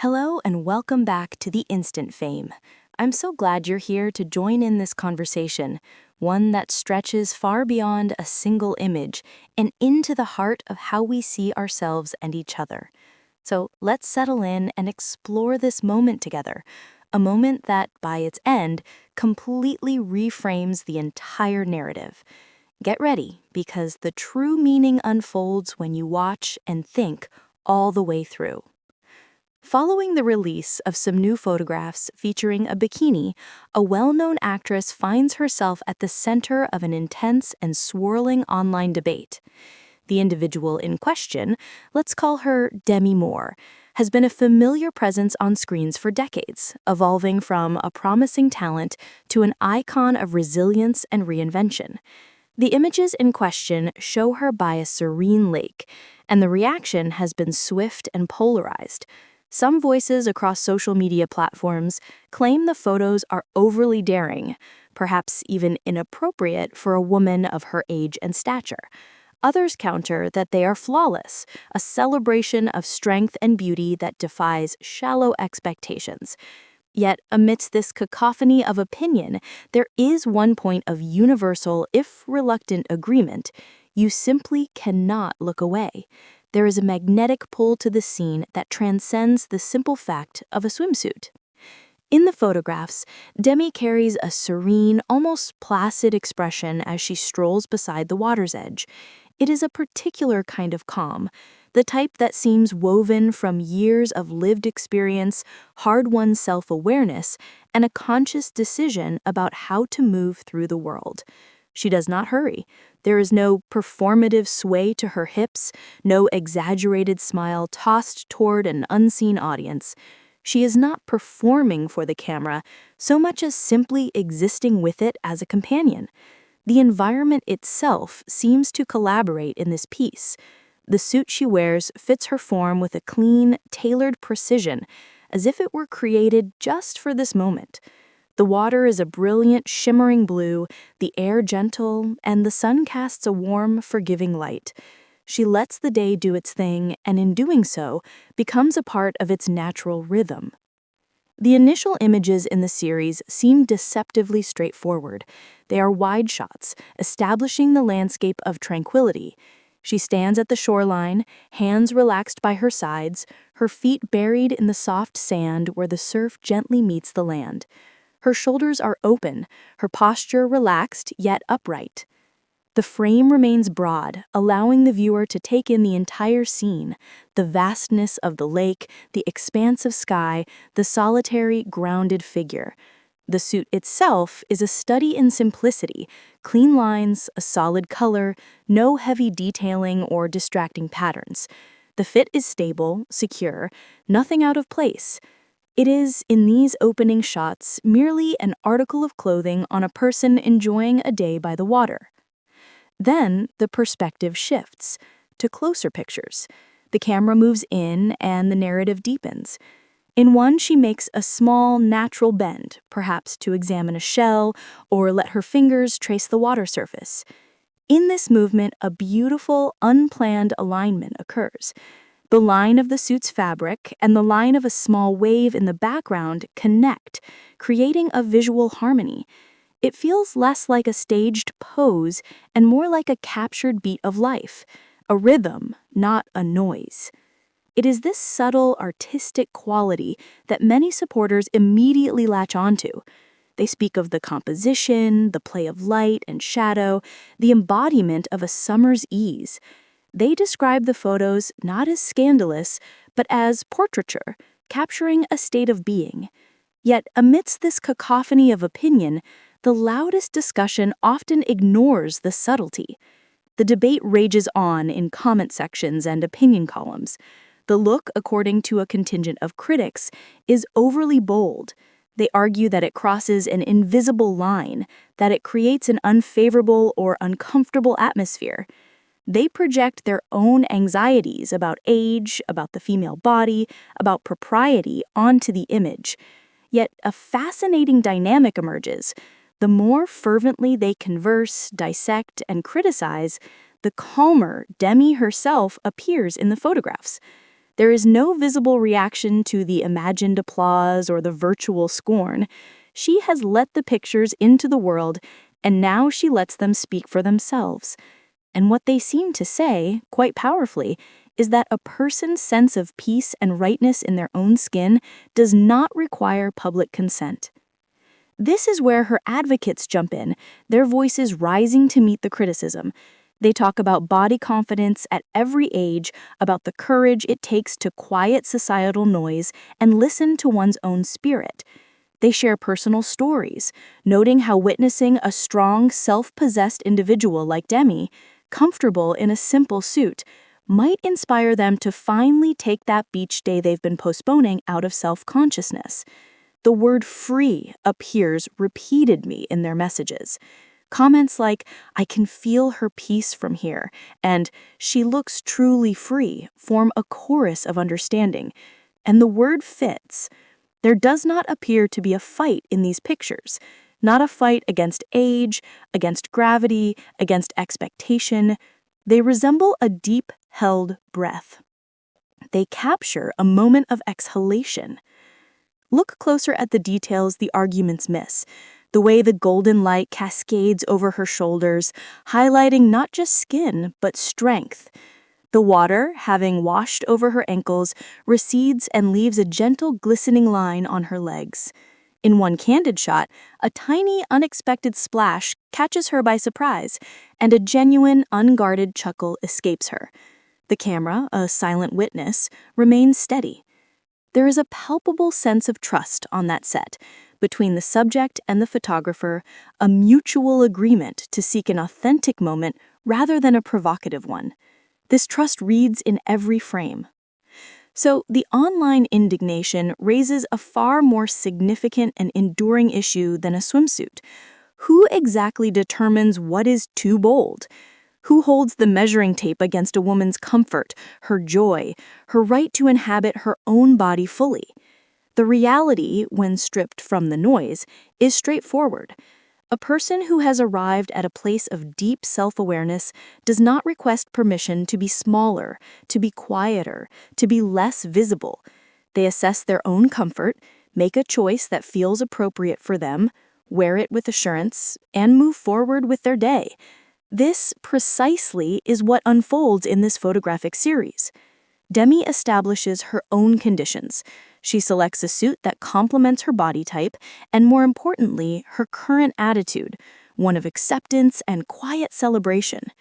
Hello and welcome back to the Instant Fame. I'm so glad you're here to join in this conversation, one that stretches far beyond a single image and into the heart of how we see ourselves and each other. So let's settle in and explore this moment together, a moment that, by its end, completely reframes the entire narrative. Get ready, because the true meaning unfolds when you watch and think all the way through. Following the release of some new photographs featuring a bikini, a well-known actress finds herself at the center of an intense and swirling online debate. The individual in question, let's call her Demi Moore, has been a familiar presence on screens for decades, evolving from a promising talent to an icon of resilience and reinvention. The images in question show her by a serene lake, and the reaction has been swift and polarized. Some voices across social media platforms claim the photos are overly daring, perhaps even inappropriate for a woman of her age and stature. Others counter that they are flawless, a celebration of strength and beauty that defies shallow expectations. Yet, amidst this cacophony of opinion, there is one point of universal, if reluctant, agreement: you simply cannot look away. There is a magnetic pull to the scene that transcends the simple fact of a swimsuit. In the photographs, Demi carries a serene, almost placid expression as she strolls beside the water's edge. It is a particular kind of calm, the type that seems woven from years of lived experience, hard-won self-awareness, and a conscious decision about how to move through the world. She does not hurry. There is no performative sway to her hips, no exaggerated smile tossed toward an unseen audience. She is not performing for the camera so much as simply existing with it as a companion. The environment itself seems to collaborate in this piece. The suit she wears fits her form with a clean, tailored precision, as if it were created just for this moment. The water is a brilliant, shimmering blue, the air gentle, and the sun casts a warm, forgiving light. She lets the day do its thing, and in doing so, becomes a part of its natural rhythm. The initial images in the series seem deceptively straightforward. They are wide shots, establishing the landscape of tranquility. She stands at the shoreline, hands relaxed by her sides, her feet buried in the soft sand where the surf gently meets the land. Her shoulders are open, her posture relaxed yet upright. The frame remains broad, allowing the viewer to take in the entire scene: the vastness of the lake, the expanse of sky, the solitary, grounded figure. The suit itself is a study in simplicity: clean lines, a solid color, no heavy detailing or distracting patterns. The fit is stable, secure, nothing out of place. It is, in these opening shots, merely an article of clothing on a person enjoying a day by the water. Then, the perspective shifts to closer pictures. The camera moves in and the narrative deepens. In one, she makes a small, natural bend, perhaps to examine a shell or let her fingers trace the water surface. In this movement, a beautiful, unplanned alignment occurs. The line of the suit's fabric and the line of a small wave in the background connect, creating a visual harmony. It feels less like a staged pose and more like a captured beat of life, a rhythm, not a noise. It is this subtle, artistic quality that many supporters immediately latch onto. They speak of the composition, the play of light and shadow, the embodiment of a summer's ease. They describe the photos not as scandalous, but as portraiture, capturing a state of being. Yet, amidst this cacophony of opinion, the loudest discussion often ignores the subtlety. The debate rages on in comment sections and opinion columns. The look, according to a contingent of critics, is overly bold. They argue that it crosses an invisible line, that it creates an unfavorable or uncomfortable atmosphere. They project their own anxieties about age, about the female body, about propriety onto the image. Yet a fascinating dynamic emerges. The more fervently they converse, dissect, and criticize, the calmer Demi herself appears in the photographs. There is no visible reaction to the imagined applause or the virtual scorn. She has let the pictures into the world, and now she lets them speak for themselves. And what they seem to say, quite powerfully, is that a person's sense of peace and rightness in their own skin does not require public consent. This is where her advocates jump in, their voices rising to meet the criticism. They talk about body confidence at every age, about the courage it takes to quiet societal noise and listen to one's own spirit. They share personal stories, noting how witnessing a strong, self-possessed individual like Demi, comfortable in a simple suit, might inspire them to finally take that beach day they've been postponing out of self-consciousness. The word free appears repeatedly in their messages. Comments like, "I can feel her peace from here," and "she looks truly free," form a chorus of understanding. And the word fits. There does not appear to be a fight in these pictures. Not a fight against age, against gravity, against expectation. They resemble a deep-held breath. They capture a moment of exhalation. Look closer at the details the arguments miss. The way the golden light cascades over her shoulders, highlighting not just skin, but strength. The water, having washed over her ankles, recedes and leaves a gentle glistening line on her legs. In one candid shot, a tiny, unexpected splash catches her by surprise, and a genuine, unguarded chuckle escapes her. The camera, a silent witness, remains steady. There is a palpable sense of trust on that set, between the subject and the photographer, a mutual agreement to seek an authentic moment rather than a provocative one. This trust reads in every frame. So the online indignation raises a far more significant and enduring issue than a swimsuit. Who exactly determines what is too bold? Who holds the measuring tape against a woman's comfort, her joy, her right to inhabit her own body fully? The reality, when stripped from the noise, is straightforward. A person who has arrived at a place of deep self-awareness does not request permission to be smaller, to be quieter, to be less visible. They assess their own comfort, make a choice that feels appropriate for them, wear it with assurance, and move forward with their day. This, precisely, is what unfolds in this photographic series. Demi establishes her own conditions. She selects a suit that complements her body type and, more importantly, her current attitude, one of acceptance and quiet celebration.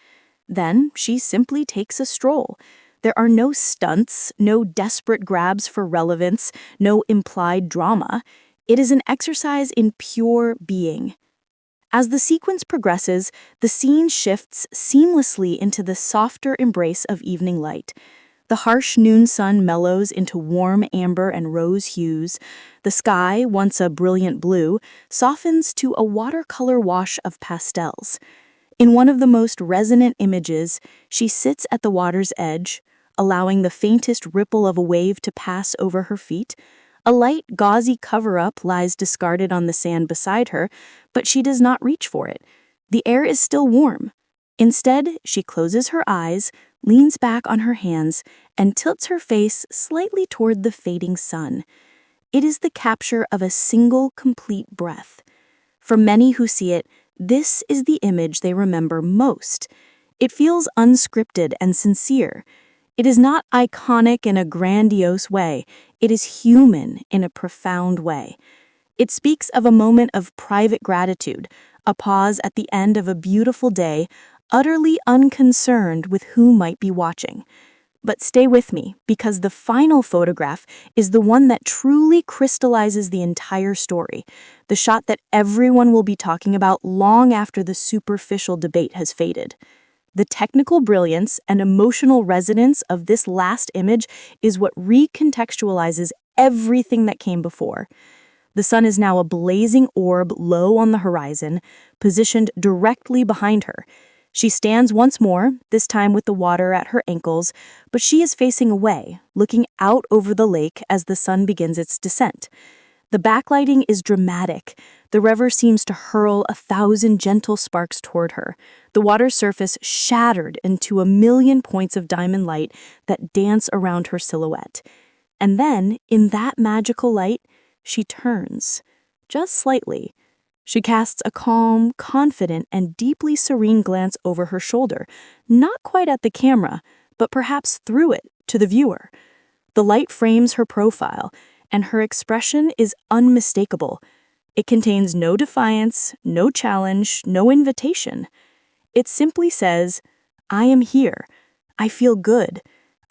Then she simply takes a stroll. There are no stunts, no desperate grabs for relevance, no implied drama. It is an exercise in pure being. As the sequence progresses, the scene shifts seamlessly into the softer embrace of evening light. The harsh noon sun mellows into warm amber and rose hues. The sky, once a brilliant blue, softens to a watercolor wash of pastels. In one of the most resonant images, she sits at the water's edge, allowing the faintest ripple of a wave to pass over her feet. A light, gauzy cover-up lies discarded on the sand beside her, but she does not reach for it. The air is still warm. Instead, she closes her eyes, leans back on her hands, and tilts her face slightly toward the fading sun. It is the capture of a single, complete breath. For many who see it, this is the image they remember most. It feels unscripted and sincere. It is not iconic in a grandiose way. It is human in a profound way. It speaks of a moment of private gratitude, a pause at the end of a beautiful day, utterly unconcerned with who might be watching. But stay with me, because the final photograph is the one that truly crystallizes the entire story, the shot that everyone will be talking about long after the superficial debate has faded. The technical brilliance and emotional resonance of this last image is what recontextualizes everything that came before. The sun is now a blazing orb low on the horizon, positioned directly behind her. She stands once more, this time with the water at her ankles, but she is facing away, looking out over the lake as the sun begins its descent. The backlighting is dramatic. The river seems to hurl 1,000 gentle sparks toward her, the water's surface shattered into 1,000,000 points of diamond light that dance around her silhouette. And then, in that magical light, she turns, just slightly. She casts a calm, confident, and deeply serene glance over her shoulder, not quite at the camera, but perhaps through it to the viewer. The light frames her profile, and her expression is unmistakable. It contains no defiance, no challenge, no invitation. It simply says, I am here. I feel good.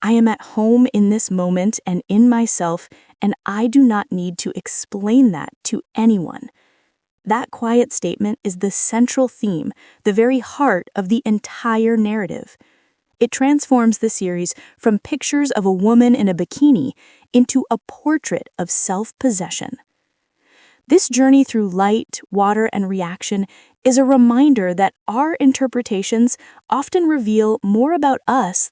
I am at home in this moment and in myself, and I do not need to explain that to anyone. That quiet statement is the central theme, the very heart of the entire narrative. It transforms the series from pictures of a woman in a bikini into a portrait of self-possession. This journey through light, water, and reaction is a reminder that our interpretations often reveal more about us